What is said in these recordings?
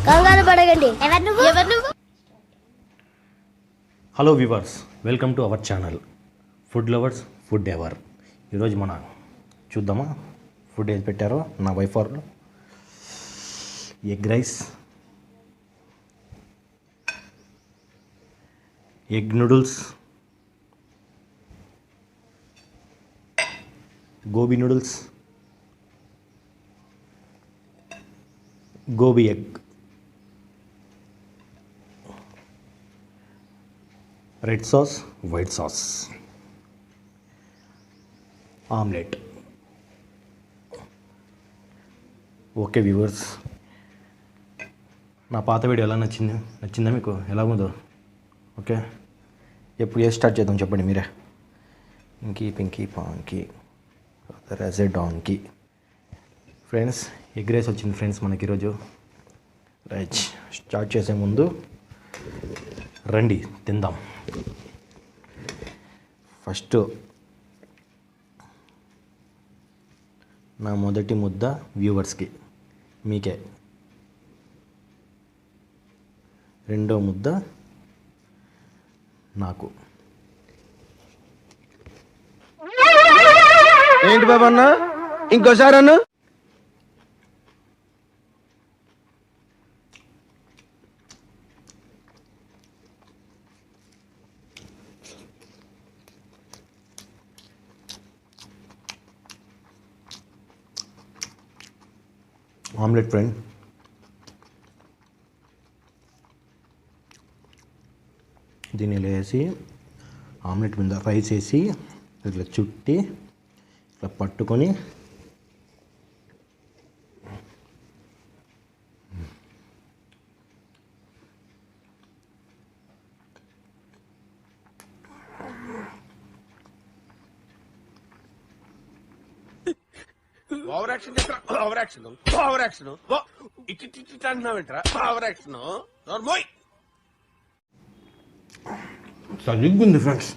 కంగారు పడకండి. ఎవరు నువ్వు? Hello viewers, welcome to our channel food lovers food ever. ఈరోజు మన చూద్దామా ఫుడ్ ఏది పెట్టారో నా వైఫ్ వాళ్ళు. Egg rice, egg noodles, gobi noodles, gobi egg, red sauce, white sauce, omelette. Okay viewers, నా పాత వీడియో ఎలా నచ్చిందా మీకు? ఎలా ఉందో? ఓకే, ఎప్పుడు ఏ స్టార్ట్ చేద్దాం చెప్పండి మీరే. ఇంకీ పింకీ పాంకీ రెజే డాంకీ. ఫ్రెండ్స్, ఎగ్ రైస్ వచ్చింది ఫ్రెండ్స్ మనకి ఈరోజు. రైట్, స్టార్ట్ చేసే ముందు రండి తిందాం. ఫస్ట్ నా మొదటి ముద్ద వ్యూవర్స్కి, మీకే. రెండో ముద్ద నాకు. ఏంటి బాబా అన్న, ఇంకోసారి అన్న. ఆమ్లెట్ ఫ్రెండ్, దీన్ని ఇలా వేసి ఆమ్లెట్ మీద రైస్ వేసి ఇట్లా చుట్టి ఇట్లా పట్టుకొని ఓవర్ యాక్షన్ ఓవర్ యాక్షన్ ఇట్టి అంటున్నావేంట్రా? ఓవర్ యాక్షన్ నోర్మోయ్. సరిగ్గుంది ఫ్రెండ్స్.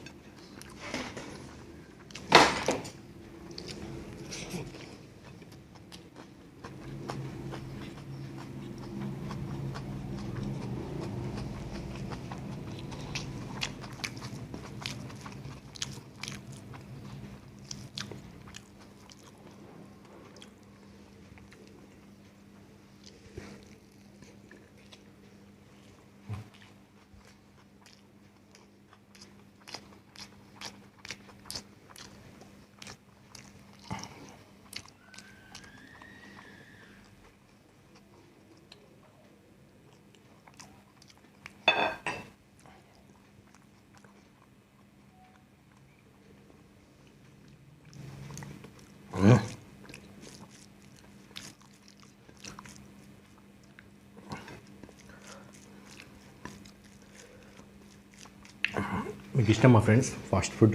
మీకు ఇష్టమా ఫ్రెండ్స్ ఫాస్ట్ ఫుడ్?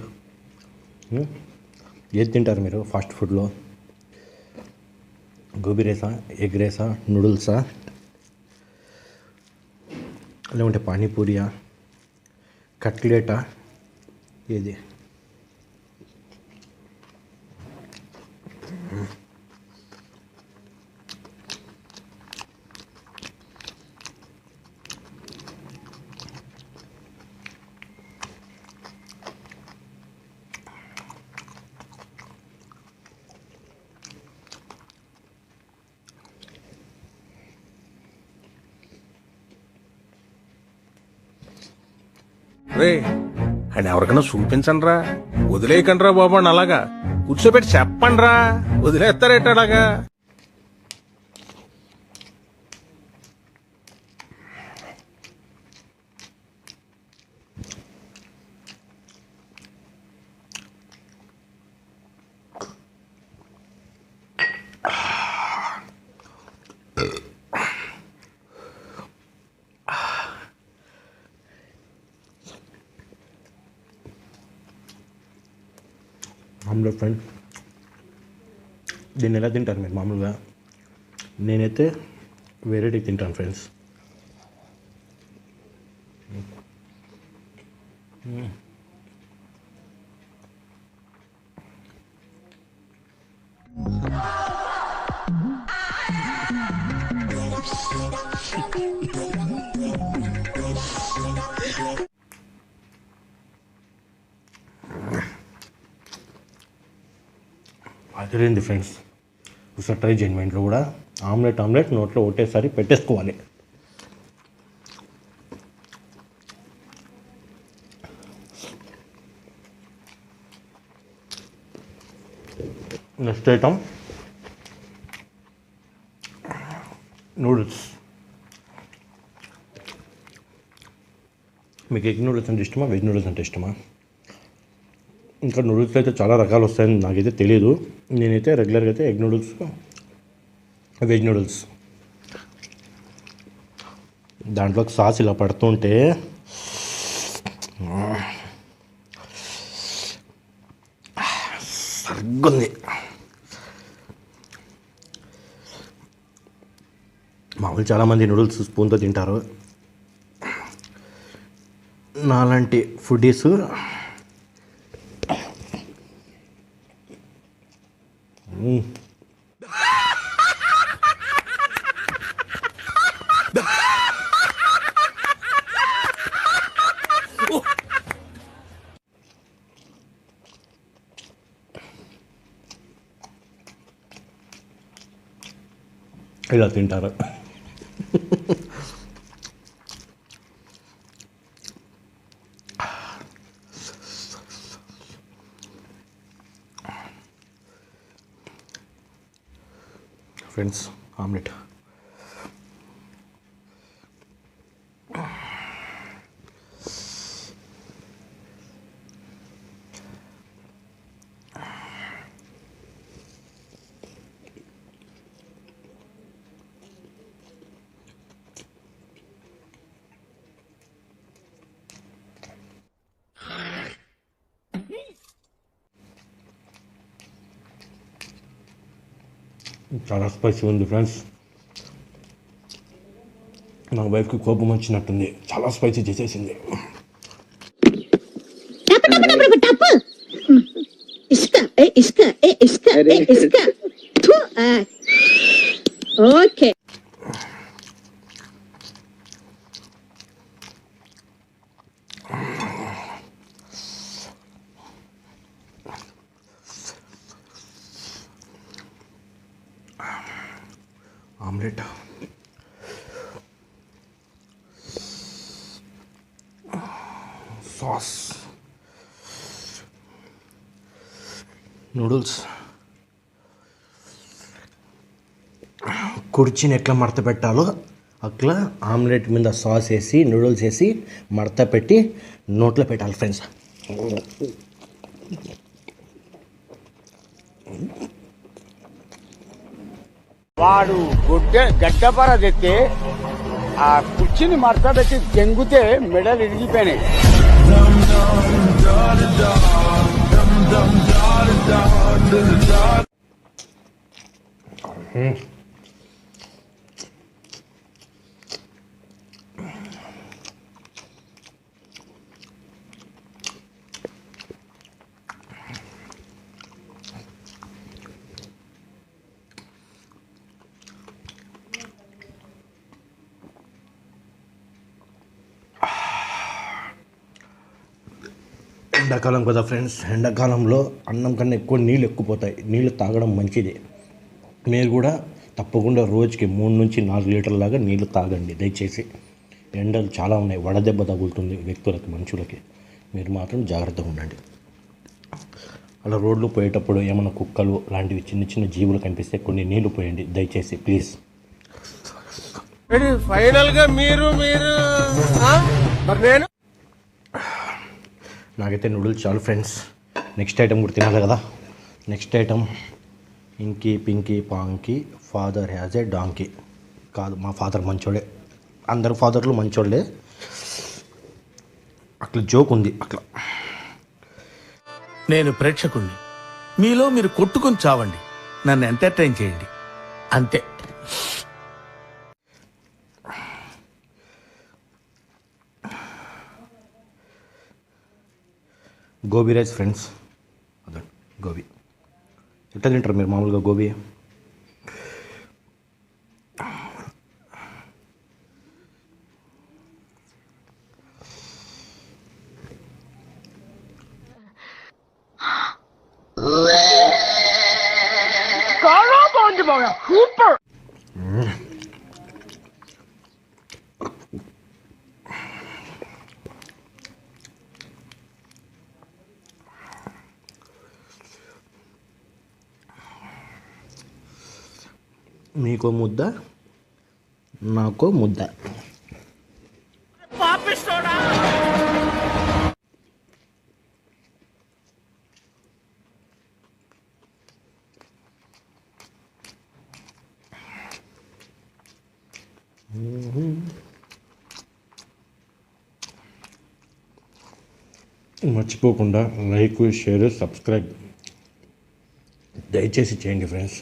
ఏది తింటారు మీరు ఫాస్ట్ ఫుడ్లో? గోబీ రైసా, ఎగ్ రైసా, నూడిల్సా, లేకుంటే పానీపూరియా, కట్లెటా, ఏది? రే, అండ్ ఎవరికైనా చూపించండి రా, వదిలేయకండి రా బాబు అని. అలాగా కూర్చోబెట్టి చెప్పండి రా, వదిలేస్తారేట అలాగా? ఆమ్లెట్ ఫ్రెండ్, దీన్ని ఎలా తింటారు మీరు మామూలుగా? నేనైతే వేరేటి తింటాను ఫ్రెండ్స్. అదిరింది ఫ్రెండ్స్. ఒకసారి ట్రై చేయండి మా ఇంట్లో కూడా. ఆమ్లెట్ నోట్లో ఒకటేసారి పెట్టేసుకోవాలి. Next item noodles. మీకు ఎగ్ నూడిల్స్ అంటే ఇష్టమా, వెజ్ నూడిల్స్ అంటే ఇష్టమా? ఇంకా నూడిల్స్ అయితే చాలా రకాలు వస్తాయని నాకైతే తెలియదు. నేనైతే రెగ్యులర్గా అయితే ఎగ్ నూడిల్స్, వెజ్ నూడిల్స్. దాంట్లోకి సాస్ ఇలా పడుతుంటే సరిగ్గుంది. మామూలు చాలామంది నూడిల్స్ స్పూన్తో తింటారు. నాలాంటి ఫుడీస్ ఇలా తింటారు. Friends, omelette. చాలా స్పైసీ ఉంది ఫ్రెండ్స్. నా వైఫ్కి కోపం వచ్చినట్టుంది, చాలా స్పైసీ చేసేసింది. ఓకే. Omelette, sauce, noodles. కుర్చీని ఎట్లా మడత పెట్టాలో అట్లా ఆమ్లెట్ మీద సాస్ వేసి నూడిల్స్ వేసి మడత పెట్టి నోట్లో పెట్టాలి ఫ్రెండ్స్. వాడు గడ్డపర తెస్తే ఆ కుర్చీని మడత పెట్టి జంగుతే మెడలు ఇరిగిపోయినాయి. ఎండాకాలం కదా ఫ్రెండ్స్, ఎండాకాలంలో అన్నం కన్నా ఎక్కువ నీళ్ళు ఎక్కుపోతాయి. నీళ్ళు తాగడం మంచిది. మీరు కూడా తప్పకుండా రోజుకి 3 నుంచి 4 లీటర్ల దాకా నీళ్ళు తాగండి దయచేసి. ఎండలు చాలా ఉన్నాయి, వడదెబ్బ తగులుతుంది వ్యక్తులకి, మనుషులకి. మీరు మాత్రం జాగ్రత్తగా ఉండండి. అలా రోడ్లు పోయేటప్పుడు ఏమైనా కుక్కలు లాంటివి చిన్న చిన్న జీవులు కనిపిస్తే కొన్ని నీళ్లు పోయండి దయచేసి, ప్లీజ్. ఫైనల్ గా మీరు మీరు మరి నేను నాకైతే నూడిల్స్ చాలు ఫ్రెండ్స్. నెక్స్ట్ ఐటమ్ కూడా తినాలి కదా. Next item inky pinky ponky father has a donkey. కాదు, మా ఫాదర్ మంచోడే. అందరు ఫాదర్లు మంచోళ్ళే. అట్లా జోక్ ఉంది అట్లా. నేను ప్రేక్షకుణ్ణి, మీలో మీరు కొట్టుకుని చావండి, నన్ను ఎంటర్టైన్ చేయండి అంతే. Gobi rice friends. అదే గోబీ. ఎట్లా తింటారు మీరు మామూలుగా గోబీ? టేస్ట్ బాగా సూపర్. మీకో ముద్ద నాకో ముద్ద. మర్చిపోకుండా లైక్, షేర్, సబ్స్క్రైబ్ దయచేసి చేయండి ఫ్రెండ్స్.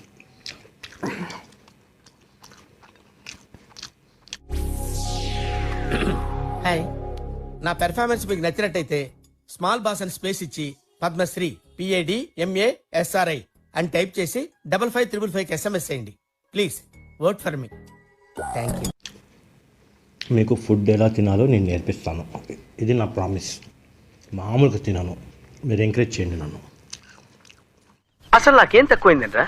హాయ్, నా పెర్ఫార్మెన్స్ మీకు నచ్చినట్టయితే స్మాల్ బాస్ అని స్పేస్ ఇచ్చి పద్మశ్రీ PADMASRI అని టైప్ చేసి 55555 SMS చేయండి. Please work for me. Thank you. మీకు ఫుడ్ ఎలా తినాలో నేను నేర్పిస్తాను. ఇది నా ప్రామిస్. మామూలుగా తినాను, మీరు ఎంకరేజ్ చేయండి నన్ను. అసలు నాకేం తక్కువైందంట్రా?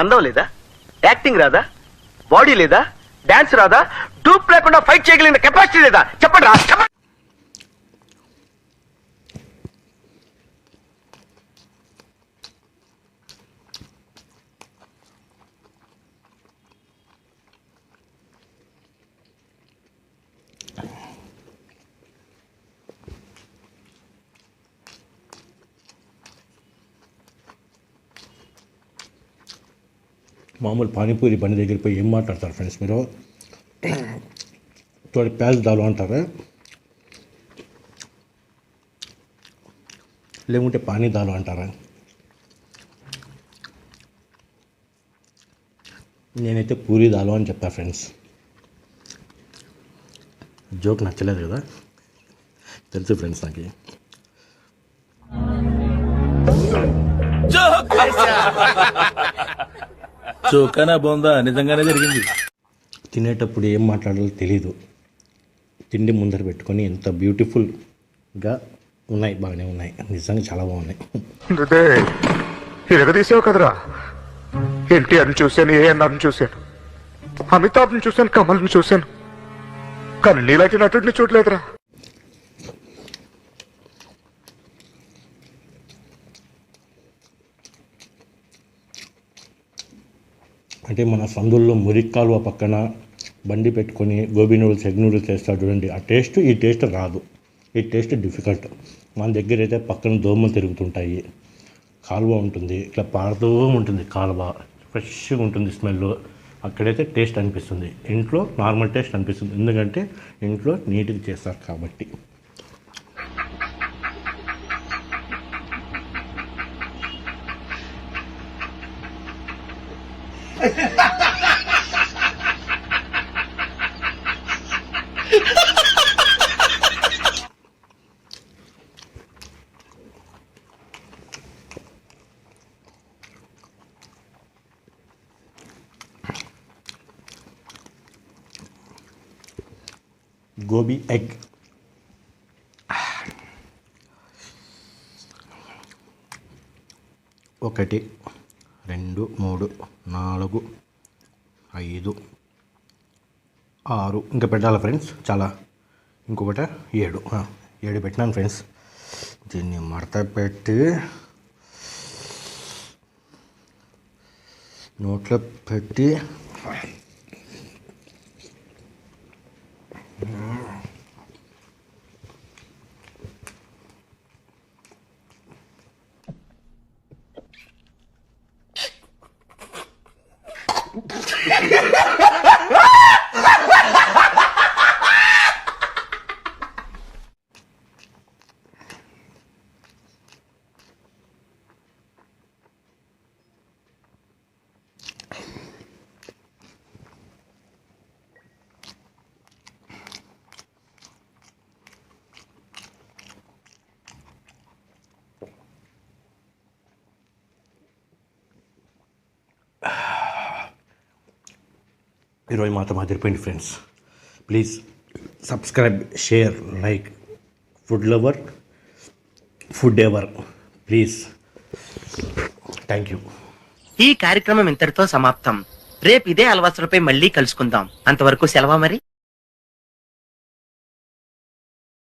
అందం లేదా? యాక్టింగ్ రాదా? బాడీ లేదా? డాన్స్ రాదా? డూప్ లేకుండా ఫైట్ చేయగలిగిన కెపాసిటీ లేదా? చెప్పండి రా, చెప్పండి. మామూలు పానీపూరి బండి దగ్గర పోయి ఏం మాట్లాడతారు ఫ్రెండ్స్ మీరు? తోడి ప్యాజ్ దాలు అంటారా, లేకుంటే పానీ దాలు అంటారా? నేనైతే పూరి దాలు అని చెప్పా ఫ్రెండ్స్. జోక్ నచ్చలేదు కదా, తెలుసు ఫ్రెండ్స్ నాకు. చోకనా బోందా నిజంగానే జరిగింది. తినేటప్పుడు ఏం మాట్లాడాలో తెలీదు. తిండి ముందర పెట్టుకొని ఎంత బ్యూటిఫుల్గా ఉన్నాయి, బాగానే ఉన్నాయి, నిజంగా చాలా బాగున్నాయి. ఇరగదీసావు కదరా. ఎన్టీఆర్ని చూశాను, ఏఎన్ఆర్ని చూశాను, అమితాబ్ని చూశాను, కమల్ని చూశాను, కానీ నీలాంటి నటుడిని చూడలేదురా. అంటే మన సందుల్లో మురిక్కాలువ పక్కన బండి పెట్టుకొని గోబీ నూడిల్స్, ఎగ్ నూడిల్స్ చేస్తాడు చూడండి, ఆ టేస్ట్ ఈ టేస్ట్ రాదు. ఈ టేస్ట్ డిఫికల్ట్. మన దగ్గర అయితే పక్కన దోమలు తిరుగుతుంటాయి, కాలువ ఉంటుంది, ఇట్లా పారుతూ ఉంటుంది కాలువ, ఫ్రెష్గా ఉంటుంది స్మెల్. అక్కడైతే టేస్ట్ అనిపిస్తుంది. ఇంట్లో నార్మల్ టేస్ట్ అనిపిస్తుంది, ఎందుకంటే ఇంట్లో నీట్గా చేస్తారు కాబట్టి. గోబీ ఎగ్ ఒకటి, 2, 3, 4, 5, 6 ఇంకా పెట్టాలా ఫ్రెండ్స్? చాలా, ఇంకొకటి 7 పెట్టినాను ఫ్రెండ్స్. దీన్ని మడత పెట్టి నోట్లో పెట్టి ఈరోజు మాత్రం అదిరిపోయింది friends. Please subscribe, share, like. Food lover, food ever. Please, thank you. ఈ కార్యక్రమం ఇంతటితో సమాప్తం. రేపు ఇదే అలవాసులపై మళ్ళీ కలుసుకుందాం. అంతవరకు సెలవా మరి.